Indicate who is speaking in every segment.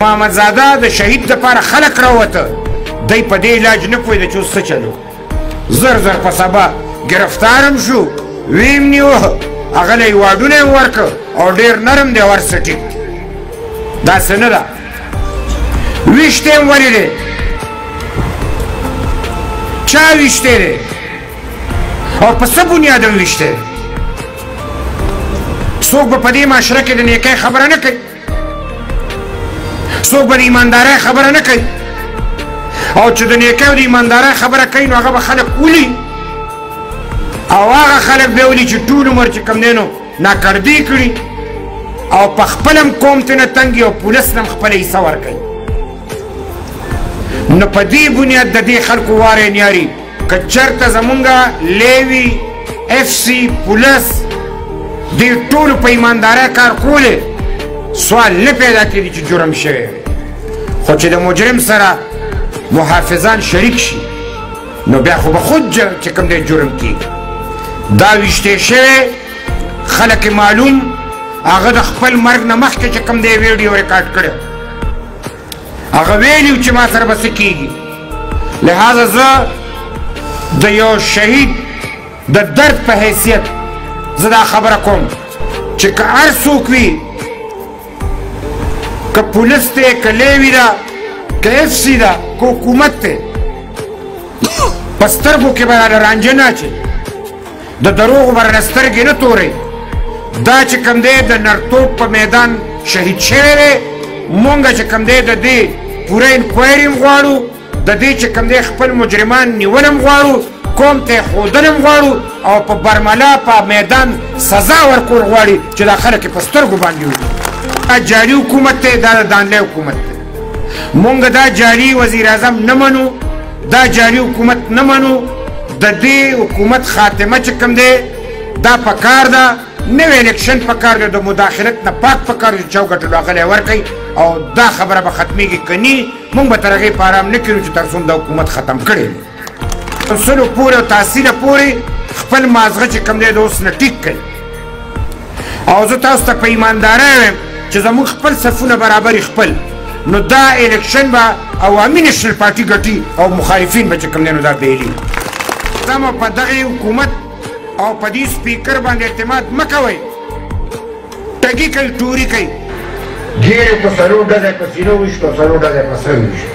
Speaker 1: محمد زاده د شهید دپاره خلک راوته دی په دې علاج نه پوهېده چې اوس څه چلو زر زر په سبا ګرفتارم شو ویم نیوه هغه له یې واډونه یې ورکړه او ډېر نرم دی ورسټیک داسې نه ده ویشتی یې ولې دی چا ویشتی دی او په څه بنیاد هم ویشتی دی څوک به په دې معاشره کې د نیکۍ خبره نه کوي څوک به د ایماندارۍ خبره نه کوي او چې د نیکۍ او د ایماندارۍ خبره کوي نو هغه به خلک ولي او هغه خلک به ولي چې ټول عمر چې کوم دی نو ناکردي کړي او په خپل هم قوم ته نه تنګي او پولیس نه هم خپله حصه ورکوي نو په دې بنیاد د دې خلکو واره نیاري که چېرته زمونږ لیوي اف سي پولیس دې ټولو په ایماندارۍ کار کولی سوال نه پیدا کړي چې جرم شوی خو چې د مجرم سره محافظان شریک شي نو بیا خو به خود چې کوم دی جرم کېږي دا ویشتی شوی خلک معلوم هغه د خپل مرګ نه مخکې چې کوم دی ویډیو ریکارډ کړی هغه ویلي چې ما سره به څه کېږي لہذا زه د یو شهید د درد په حیثیت زه دا خبره کوم چې که هر څوک وي که پولیس دی که لیوي ده که اف سی ده که حکومت دی په سترګو کې به راله رانجه نه اچوي د دروغو به راله سترګې نه تورئ دا چې کوم دی د نرتوب په میدان شهید شوی دی مونږ چې کوم دی د دې پوره انکوایري هم غواړو د دې چې کوم دی خپل مجرمان نیول هم غواړو قوم ته یې ښودل هم غواړو او په برملا په میدان سزا ورکول غواړي چې دا خلک یې په سترګو باندې وګوري دا جاري حکومت دی دا د دانلی حکومت دی مونږ دا جاري وزیر اعظم نه منو دا جاري حکومت نه منو د دې حکومت خاتمه چې کوم دی دا پکار ده نوی الیکشن پکار دی د مداخلت نه پاک پکار دی چې چا وګټلو هغه لی ورکوي او دا خبره به ختمیږي که نی مونږ به تر هغې په ارام نه کړو چې تر څو دا حکومت ختم کړی سلو پورې او تحصیله پورې خپل مازغه چې کوم دی د اوس نه ټیک کوي او زه تاسو ته په ایماندارۍ وایم چې زموږ خپل صفونه برابري خپل نو دا الیکشن به عوامي نیشنل پارټي ګټي او مخالفین به چې کوم دی نو دا بیلي زما په دغې حکومت او په دې سپیکر باندې اعتماد مه کوئ ټګي کوي ټوري کوي ګیرې په څلور ډزی په سینو ویشتو څلور ډزی په سر ویشتو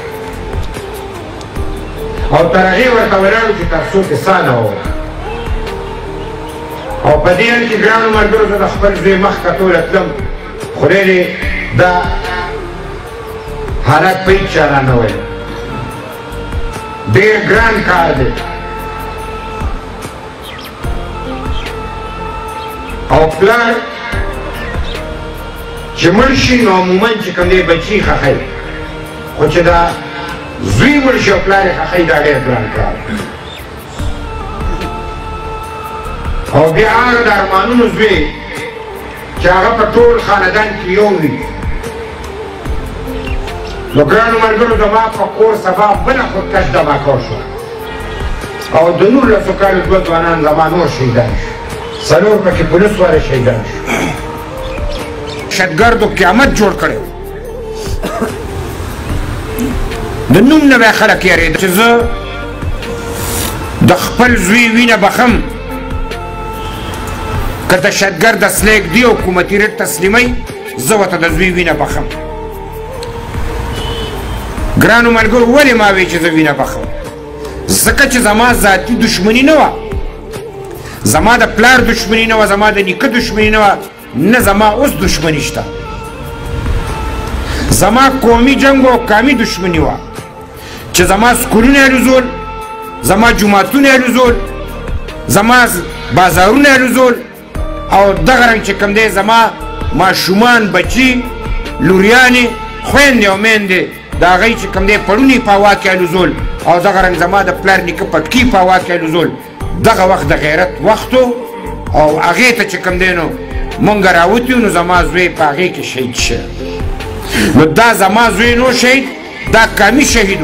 Speaker 1: او تر هغې ورته ولاړو چې تر څو کې ساه نه ووت او په دې کې ګرانو ملګرو زه د خپل زوی مخ کتوله تلم خدای دې دا حالات په هېڅ چا رانه ویل ډېر ګران کار دی او پلار چې مړ شي نو عموما چې کوم دی بچي ښخوي خو چې دا زوی مړ شي او پلار یې ښخوي دا ډېر ګران کار او بیا هغه د ارمانونو زوی چې هغه په ټول خاندان کې یو وي نو ګرانو ملګرو زما په کور سبا بله خودکش دماکه شوه او د 19 کالو دوه ځوانان زما نور شهیدان شو څلور پکې پولیس والا شهیدان شو دهشتګردو قیامت جوړ کړی د نوم نه به خلک یارېده چې زه د خپل زوی وینه بخم که دهشتګرد اسلیک دی حکومتي ریټ تسلیموي زه ورته د زوی وینه بخم ګرانو ملګرو ولې ما وی چې زه وینه بخم ځکه چې زما ذاتي دشمني نه وه زما د پلار دشمني نه وه زما د نیکه دشمني نه وه نه زما اوس دشمني شته زما قومي جنګ او قامي دشمني وه چې زما سکولونه یې لزول زما جوماتونه یې لزول زما بازارونه یې لزول او دغه رنګ چې کوم دی زما ماشومان بچي لوریانې خویندې او میندې د هغوی چې کوم دی پړونې په هوا کې الوزول او دغه رنګ زما د پلار نیکه پټکي په هوا کې الوزول دغه وخت د غیرت وخت او هغې ته چې کوم دی نو مونږ راوتي نو زما زوی په هغې کې شهید شه نو دا زما زوی نو شهید دا قامي شهید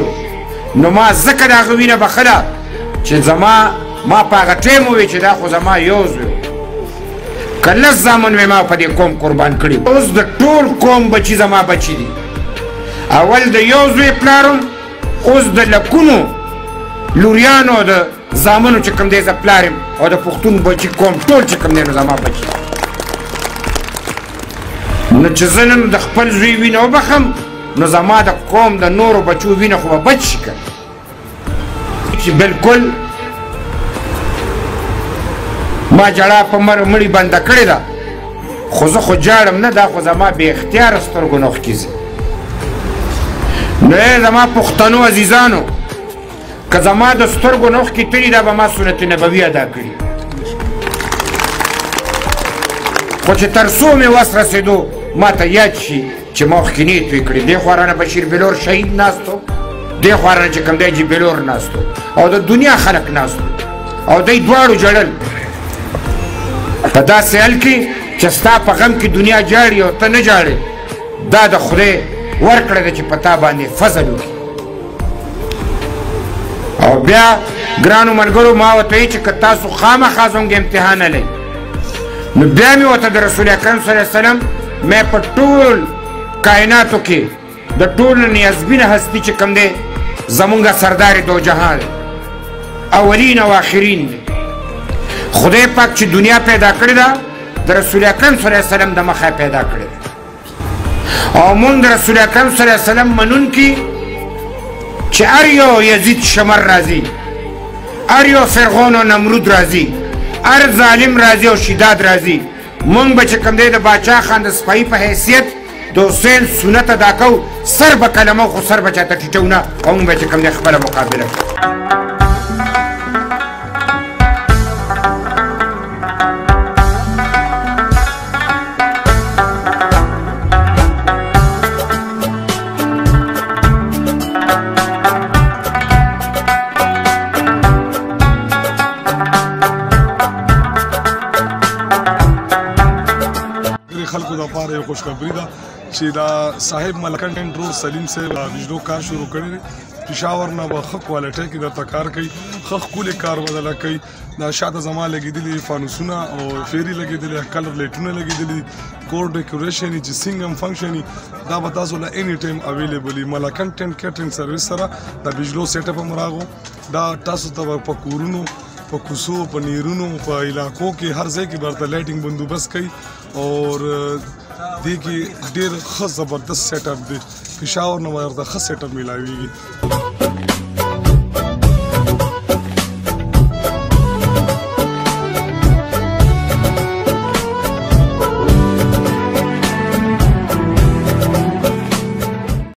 Speaker 1: نو ما ځکه د هغه وینه بخله چې زما ما په هغه ټایم ووی چې دا خو زما یو زوی که لس زامن وی ما په دې قوم قربان کړي اوس د ټول قوم بچي زما بچي دي اول د یو زوی پلارم اوس د لکونو لوریانو د زامنو چې کوم دی زه پلار یم او د پښتون بچي کوم ټول چې کوم دی نو زما بچي نو چې زه نن د خپل زوی وینه وبخم نو زما د قوم د نورو بچو وینه خو به بچ شي که چې بلکل ما جړه په مړي بنده کړې ده خو زه خو جاړم نه دا خو زما بې اختیاره سترګو نه اوښکې ځي نو زما پښتنو عزیزانو که زما د سترګو نه اوښکې تلي دا به ما سنت نبوي ادا کړي خو چې تر څو مې وس رسېدو ما ته یاد شي چې ما اوښکې نه یې توی کړي دې خوا رانه بشیر بلور شهید ناست و دې خوا رانه چې کوم دی جي بلور ناست و او د دنیا خلک ناست و او دی دواړو ژړل په داسې حال کې چې ستا په غم کې دنیا جاړي او ته نه جاړې دا د خدای ورکړه ده چې په تا باندې فضل وکړي او بیا ګرانو ملګرو ما ورته وایي چې که تاسو خامخا زموږ امتحان نه لئ نو بیا مې ورته د رسول اکرم صلی الله علیه وسلم مې په ټول کائناتو کې د ټولو نیازبینه هستي چې کوم دی زمونږ سردار دو جهان دی اولین او آخرین دی خدای پاک چې دنیا پیدا کړې ده د رسول اکرم صلی الله علیه وسلم د مخه پیدا کړې ده او مونږ د رسول اکرم صلی الله علیه وسلم منونکي چې هر یو یزید شمر راځي هر یو فرعون او نمرود راځي هر ظالم راځي او شداد راځي مونږ به چې کوم دی د باچا خان د سپایي په حیثیت د حسین سنت ادا کوو سر به کلمه خو سر به چاته ټیټو نه او مونږ به چې کوم دی خپله مقابله کوو
Speaker 2: خلکو د پاره یو خوشخبری ده چې دا صاحب ملکن روډ سلیم صاحب بجلو کار شروع کړی دی پېښور نه به ښه کوالټۍ کې درته کار کوي ښه ښکلي کار بدله کوي دا شاته زما لګېدلي فانوسونه او فیري لګېدلي کلر لایټونه لګېدلي کور ډیکوریشن چې څنګه هم فنکشن دا به تاسو له اني ټایم اویلیبل وي ملکن ټینټ کیټرینګ سروس سره د بجلو سیټ اپ هم راغو دا تاسو ته په کورونو په کوڅو په نیرونو په علاقو کې هر ځای کې برته لایټینګ بندوبست کوي اور دې کې ډېر ښه زبردست سیټ اپ دی پېښور نه ورته ښه سیټ اپ میلاویږي